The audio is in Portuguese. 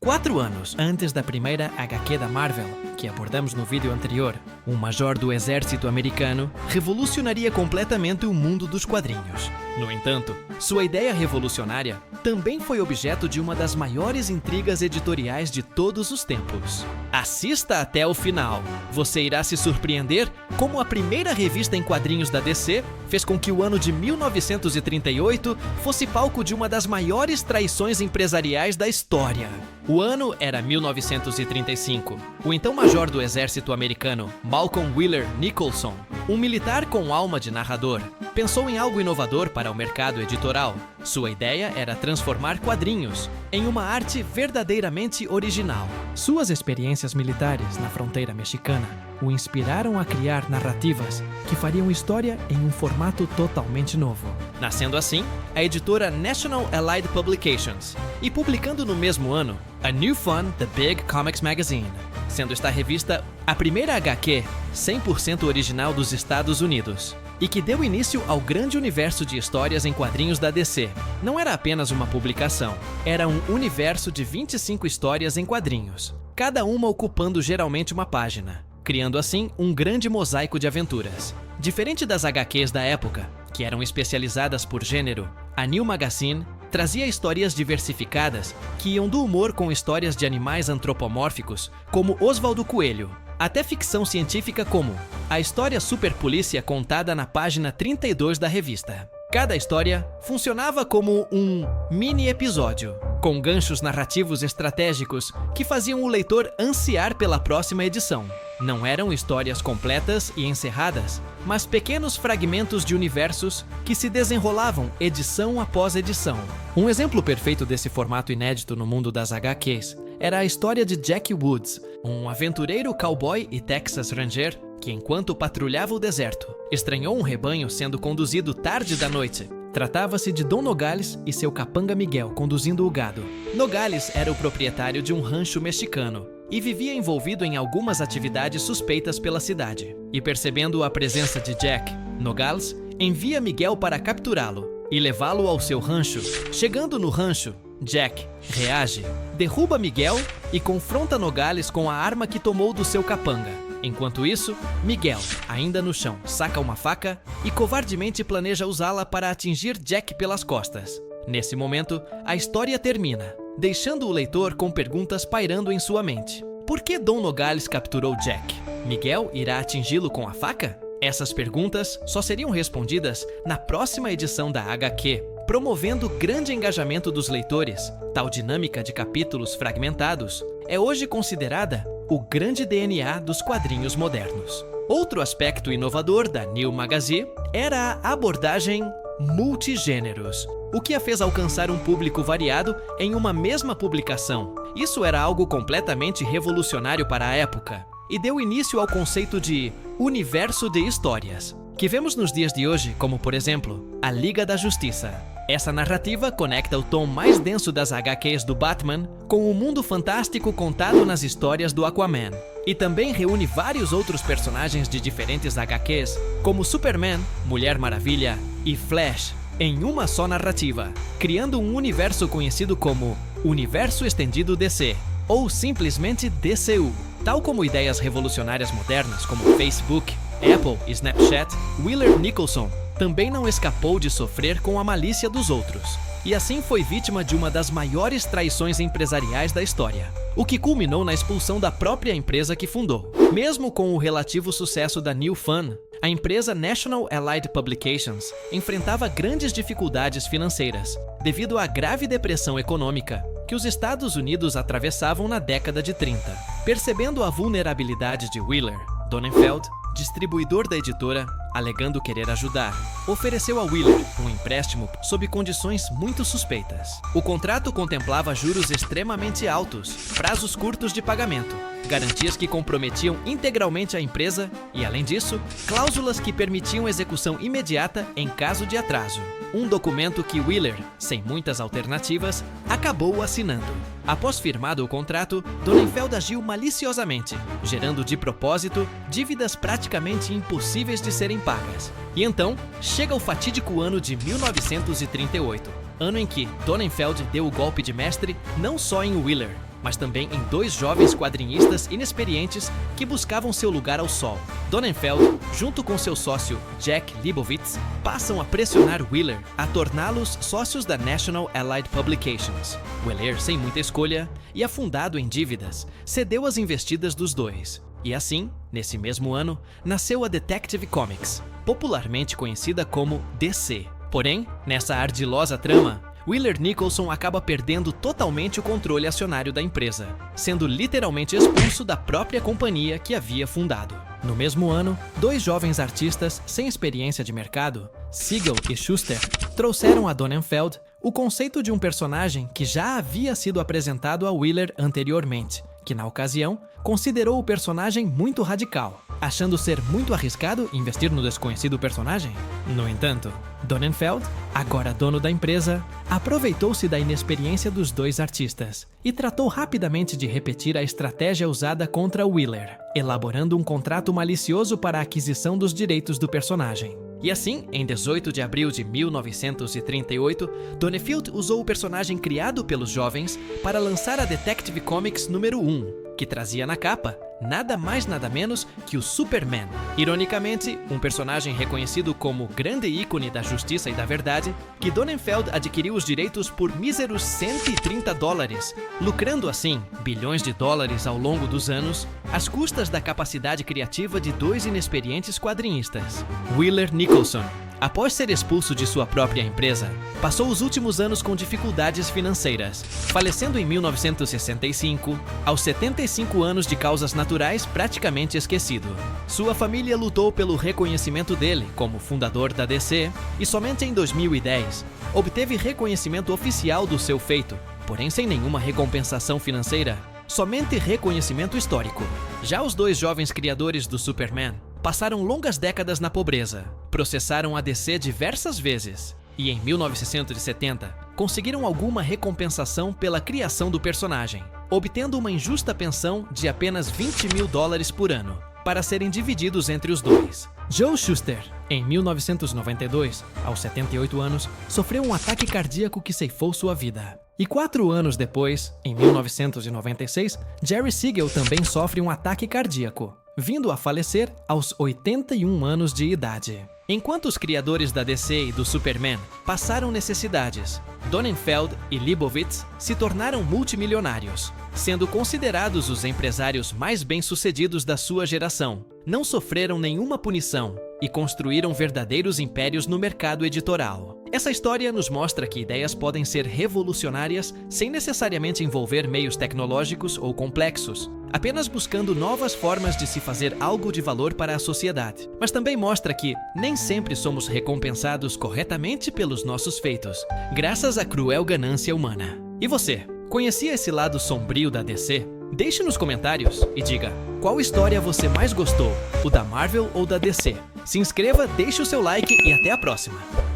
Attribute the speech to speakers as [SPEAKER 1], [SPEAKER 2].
[SPEAKER 1] 4 anos antes da primeira HQ da Marvel, que abordamos no vídeo anterior, um major do exército americano revolucionaria completamente o mundo dos quadrinhos. No entanto, sua ideia revolucionária também foi objeto de uma das maiores intrigas editoriais de todos os tempos. Assista até o final. Você irá se surpreender como a primeira revista em quadrinhos da DC fez com que o ano de 1938 fosse palco de uma das maiores traições empresariais da história. O ano era 1935. O então major do exército americano, Malcolm Wheeler Nicholson, um militar com alma de narrador, pensou em algo inovador para o mercado editorial. Sua ideia era transformar quadrinhos em uma arte verdadeiramente original. Suas experiências militares na fronteira mexicana o inspiraram a criar narrativas que fariam história em um formato totalmente novo. Nascendo assim, a editora National Allied Publications, e publicando no mesmo ano, A New Fun, The Big Comics Magazine, sendo esta revista a primeira HQ 100% original dos Estados Unidos, e que deu início ao grande universo de histórias em quadrinhos da DC. Não era apenas uma publicação, era um universo de 25 histórias em quadrinhos, cada uma ocupando geralmente uma página, criando assim um grande mosaico de aventuras. Diferente das HQs da época, que eram especializadas por gênero, a New Magazine trazia histórias diversificadas que iam do humor com histórias de animais antropomórficos, como Osvaldo Coelho, até ficção científica como a história Super Polícia contada na página 32 da revista. Cada história funcionava como um mini episódio, com ganchos narrativos estratégicos que faziam o leitor ansiar pela próxima edição. Não eram histórias completas e encerradas, mas pequenos fragmentos de universos que se desenrolavam edição após edição. Um exemplo perfeito desse formato inédito no mundo das HQs era a história de Jack Woods, um aventureiro cowboy e Texas Ranger que, enquanto patrulhava o deserto, estranhou um rebanho sendo conduzido tarde da noite. Tratava-se de Dom Nogales e seu capanga Miguel conduzindo o gado. Nogales era o proprietário de um rancho mexicano e vivia envolvido em algumas atividades suspeitas pela cidade. E percebendo a presença de Jack, Nogales envia Miguel para capturá-lo e levá-lo ao seu rancho. Chegando no rancho, Jack reage, derruba Miguel e confronta Nogales com a arma que tomou do seu capanga. Enquanto isso, Miguel, ainda no chão, saca uma faca e covardemente planeja usá-la para atingir Jack pelas costas. Nesse momento, a história termina, deixando o leitor com perguntas pairando em sua mente. Por que Dom Nogales capturou Jack? Miguel irá atingi-lo com a faca? Essas perguntas só seriam respondidas na próxima edição da HQ, promovendo grande engajamento dos leitores. Tal dinâmica de capítulos fragmentados é hoje considerada o grande DNA dos quadrinhos modernos. Outro aspecto inovador da New Magazine era a abordagem multigêneros, o que a fez alcançar um público variado em uma mesma publicação. Isso era algo completamente revolucionário para a época e deu início ao conceito de universo de histórias, que vemos nos dias de hoje, como por exemplo, a Liga da Justiça. Essa narrativa conecta o tom mais denso das HQs do Batman com o mundo fantástico contado nas histórias do Aquaman, e também reúne vários outros personagens de diferentes HQs, como Superman, Mulher Maravilha e Flash, em uma só narrativa, criando um universo conhecido como Universo Estendido DC, ou simplesmente DCU. Tal como ideias revolucionárias modernas como Facebook, Apple e Snapchat, Wheeler Nicholson também não escapou de sofrer com a malícia dos outros, e assim foi vítima de uma das maiores traições empresariais da história, o que culminou na expulsão da própria empresa que fundou. Mesmo com o relativo sucesso da New Fun, a empresa National Allied Publications enfrentava grandes dificuldades financeiras, devido à grave depressão econômica que os Estados Unidos atravessavam na década de 30. Percebendo a vulnerabilidade de Wheeler, Donenfeld, distribuidor da editora, alegando querer ajudar, ofereceu a Wheeler um empréstimo sob condições muito suspeitas. O contrato contemplava juros extremamente altos, prazos curtos de pagamento, garantias que comprometiam integralmente a empresa e, além disso, cláusulas que permitiam execução imediata em caso de atraso. Um documento que Wheeler, sem muitas alternativas, acabou assinando. Após firmado o contrato, Donenfeld agiu maliciosamente, gerando de propósito dívidas praticamente impossíveis de serem pagas. E então, chega o fatídico ano de 1938, ano em que Donenfeld deu o golpe de mestre não só em Wheeler, mas também em dois jovens quadrinistas inexperientes que buscavam seu lugar ao sol. Donenfeld, junto com seu sócio Jack Leibowitz, passam a pressionar Wheeler a torná-los sócios da National Allied Publications. Wheeler, sem muita escolha e afundado em dívidas, cedeu as investidas dos dois. E assim, nesse mesmo ano, nasceu a Detective Comics, popularmente conhecida como DC. Porém, nessa ardilosa trama, Wheeler Nicholson acaba perdendo totalmente o controle acionário da empresa, sendo literalmente expulso da própria companhia que havia fundado. No mesmo ano, dois jovens artistas sem experiência de mercado, Siegel e Schuster, trouxeram a Donenfeld o conceito de um personagem que já havia sido apresentado a Wheeler anteriormente, que na ocasião considerou o personagem muito radical, achando ser muito arriscado investir no desconhecido personagem. No entanto, Donenfeld, agora dono da empresa, aproveitou-se da inexperiência dos dois artistas e tratou rapidamente de repetir a estratégia usada contra Wheeler, elaborando um contrato malicioso para a aquisição dos direitos do personagem. E assim, em 18 de abril de 1938, Donenfeld usou o personagem criado pelos jovens para lançar a Detective Comics número 1, que trazia na capa nada mais nada menos que o Superman. Ironicamente, um personagem reconhecido como grande ícone da justiça e da verdade, que Donenfeld adquiriu os direitos por míseros $130, lucrando assim bilhões de dólares ao longo dos anos, às custas da capacidade criativa de dois inexperientes quadrinistas. Wheeler Nicholson, após ser expulso de sua própria empresa, passou os últimos anos com dificuldades financeiras, falecendo em 1965, aos 75 anos de causas naturais praticamente esquecido. Sua família lutou pelo reconhecimento dele como fundador da DC e somente em 2010 obteve reconhecimento oficial do seu feito, porém sem nenhuma recompensação financeira, somente reconhecimento histórico. Já os dois jovens criadores do Superman passaram longas décadas na pobreza, processaram a DC diversas vezes e, em 1970, conseguiram alguma recompensação pela criação do personagem, obtendo uma injusta pensão de apenas $20 mil por ano, para serem divididos entre os dois. Joe Shuster, em 1992, aos 78 anos, sofreu um ataque cardíaco que ceifou sua vida. E 4 anos depois, em 1996, Jerry Siegel também sofre um ataque cardíaco, vindo a falecer aos 81 anos de idade. Enquanto os criadores da DC e do Superman passaram necessidades, Donenfeld e Leibowitz se tornaram multimilionários, sendo considerados os empresários mais bem-sucedidos da sua geração. Não sofreram nenhuma punição e construíram verdadeiros impérios no mercado editorial. Essa história nos mostra que ideias podem ser revolucionárias sem necessariamente envolver meios tecnológicos ou complexos, apenas buscando novas formas de se fazer algo de valor para a sociedade. Mas também mostra que nem sempre somos recompensados corretamente pelos nossos feitos, graças à cruel ganância humana. E você, conhecia esse lado sombrio da DC? Deixe nos comentários e diga qual história você mais gostou, o da Marvel ou da DC. Se inscreva, deixe o seu like e até a próxima!